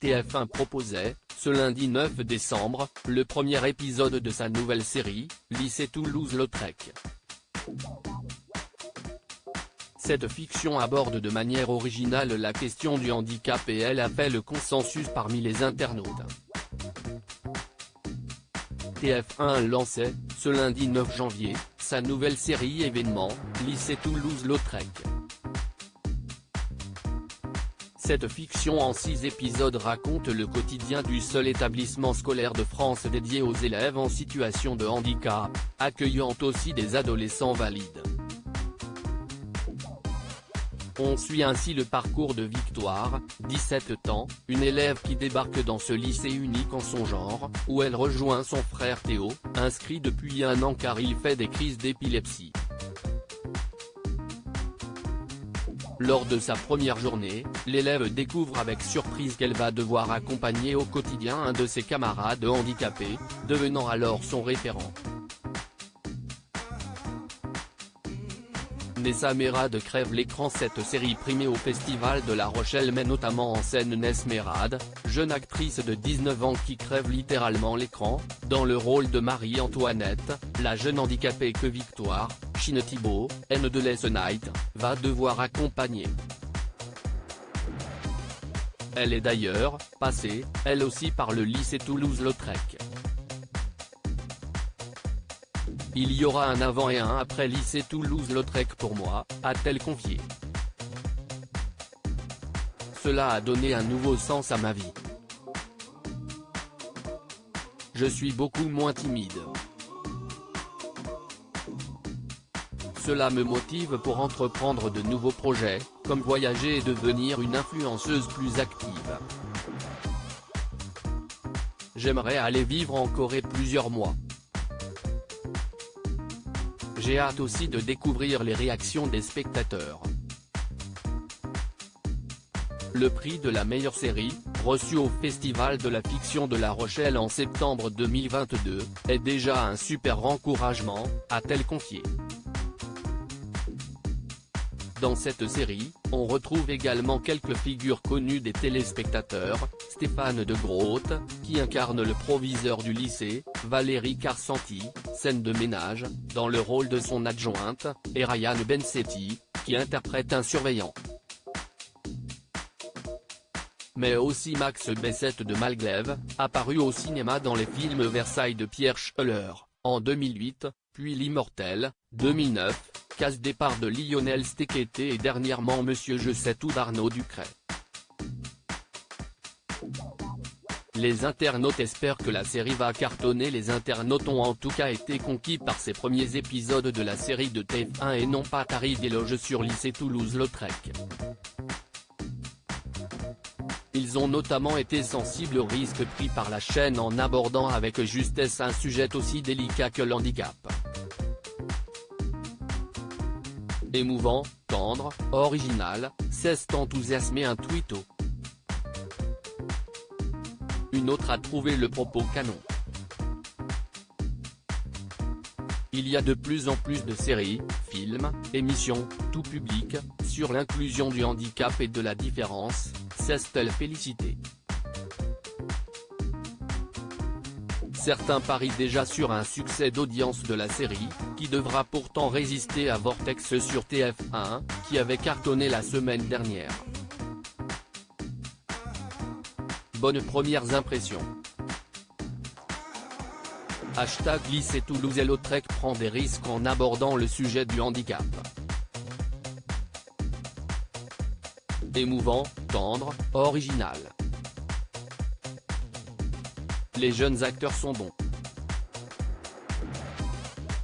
TF1 proposait, ce lundi 9 décembre, le premier épisode de sa nouvelle série, Lycée Toulouse-Lautrec. Cette fiction aborde de manière originale la question du handicap et elle a fait le consensus parmi les internautes. TF1 lançait, ce lundi 9 janvier, sa nouvelle série événement, Lycée Toulouse-Lautrec. Cette fiction en 6 épisodes raconte le quotidien du seul établissement scolaire de France dédié aux élèves en situation de handicap, accueillant aussi des adolescents valides. On suit ainsi le parcours de Victoire, 17 ans, une élève qui débarque dans ce lycée unique en son genre, où elle rejoint son frère Théo, inscrit depuis 1 an car il fait des crises d'épilepsie. Lors de sa première journée, l'élève découvre avec surprise qu'elle va devoir accompagner au quotidien un de ses camarades handicapés, devenant alors son référent. Nessa Merad crève l'écran. Cette série primée au Festival de La Rochelle met notamment en scène Ness Merad, jeune actrice de 19 ans qui crève littéralement l'écran, dans le rôle de Marie-Antoinette, la jeune handicapée que Victoire, Chine Thibault, N de Les Night, va devoir accompagner. Elle est d'ailleurs, passée, elle aussi par le lycée Toulouse-Lautrec. Il y aura un avant et un après lycée Toulouse-Lautrec pour moi, a-t-elle confié. Cela a donné un nouveau sens à ma vie. Je suis beaucoup moins timide. Cela me motive pour entreprendre de nouveaux projets, comme voyager et devenir une influenceuse plus active. J'aimerais aller vivre en Corée plusieurs mois. J'ai hâte aussi de découvrir les réactions des spectateurs. Le prix de la meilleure série, reçu au Festival de la fiction de La Rochelle en septembre 2022, est déjà un super encouragement, a-t-elle confié. Dans cette série, on retrouve également quelques figures connues des téléspectateurs, Stéphane de Groot, qui incarne le proviseur du lycée, Valérie Carsanti, scène de ménage, dans le rôle de son adjointe, et Ryan Bensetti, qui interprète un surveillant. Mais aussi Max Bessette de Malglaive, apparu au cinéma dans les films Versailles de Pierre Schuller, en 2008, puis L'Immortel, 2009, Casse départ de Lionel Stekete et dernièrement Monsieur Je sais tout d'Arnaud Ducret. Les internautes espèrent que la série va cartonner. Les internautes ont en tout cas été conquis par ces premiers épisodes de la série de TF1 et n'ont pas tari d'éloges sur Lycée Toulouse-Lautrec. Ils ont notamment été sensibles aux risques pris par la chaîne en abordant avec justesse un sujet aussi délicat que l'handicap. Émouvant, tendre, original, s'est enthousiasmé un twitto. Une autre a trouvé le propos canon. Il y a de plus en plus de séries, films, émissions, tout public, sur l'inclusion du handicap et de la différence, s'est-elle félicitée. Certains parient déjà sur un succès d'audience de la série, qui devra pourtant résister à Vortex sur TF1, qui avait cartonné la semaine dernière. Bonnes premières impressions. Hashtag Lycée Toulouse-Lautrec prend des risques en abordant le sujet du handicap. Émouvant, tendre, original. Les jeunes acteurs sont bons.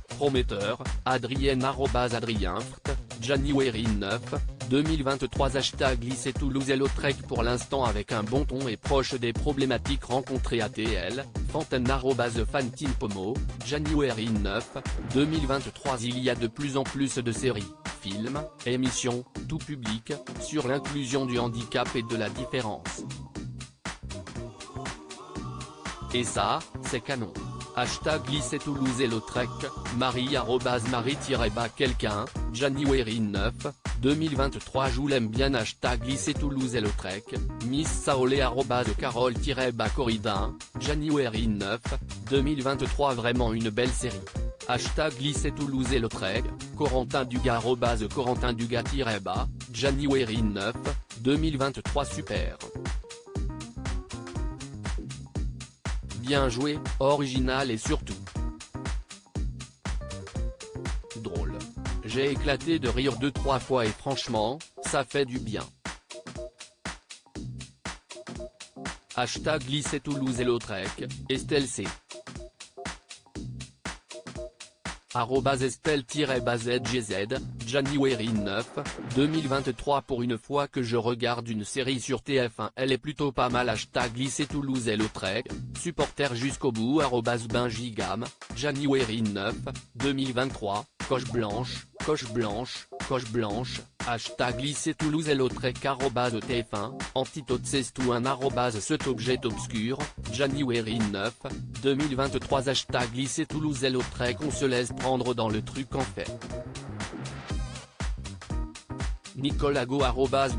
Prometteur, Adrienne @AdrienFrt, January 9, 2023 Hashtag Lycée Toulouse-Lautrec pour l'instant avec un bon ton et proche des problématiques rencontrées ATL, Fontaine @Fantine Pomo, January 9, 2023 Il y a de plus en plus de séries, films, émissions, tout public, sur l'inclusion du handicap et de la différence. Et ça, c'est canon. Hashtag Lycée Toulouse-Lautrec, Marie @Marie-quelqu'un, January 9, 2023 Je l'aime bien #lycée Toulouse-Lautrec, Miss Saolé @Carole-Bacoridin, January 9, 2023 Vraiment une belle série. #lycée Toulouse-Lautrec, Corentin Dugas Corentin Dugas-Bas, January 9, 2023 Super. Bien joué, original et surtout drôle. J'ai éclaté de rire 2-3 fois et franchement, ça fait du bien. #lycée Toulouse-Lautrec, Estelle C. @Estelle-ZGZ, January 9, 2023 Pour une fois que je regarde une série sur TF1 elle est plutôt pas mal. #lycée Toulouse-Lautrec, supporter jusqu'au bout. @Bengigam, January 9, 2023, coche blanche, coche blanche, coche blanche. #lycée Toulouse-Lautrec @TF1, antitote cestouin cet objet obscur, January 9, 2023 #lycée Toulouse-Lautrec On se laisse prendre dans le truc en fait. Nicolas Go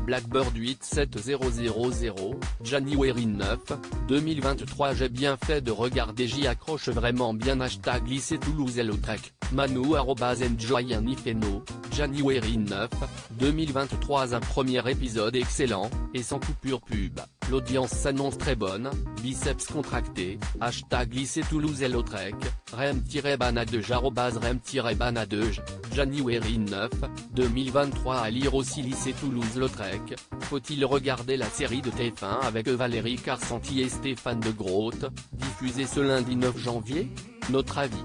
@Blackbird 87000, January 9, 2023 J'ai bien fait de regarder, j'y accroche vraiment bien. #lycée Toulouse-Lautrec, Manu @EnjoyAnifeno, January 9, 2023 Un premier épisode excellent, et sans coupure pub, l'audience s'annonce très bonne, biceps contractés. #lycée Toulouse-Lautrec, Rem-Banadeuge Rem-Banadeuge, January 9, 2023 À lire aussi lycée Toulouse-Lautrec, faut-il regarder la série de TF1 avec Valérie Carcenti et Stéphane de Groot, diffusée ce lundi 9 janvier? Notre avis.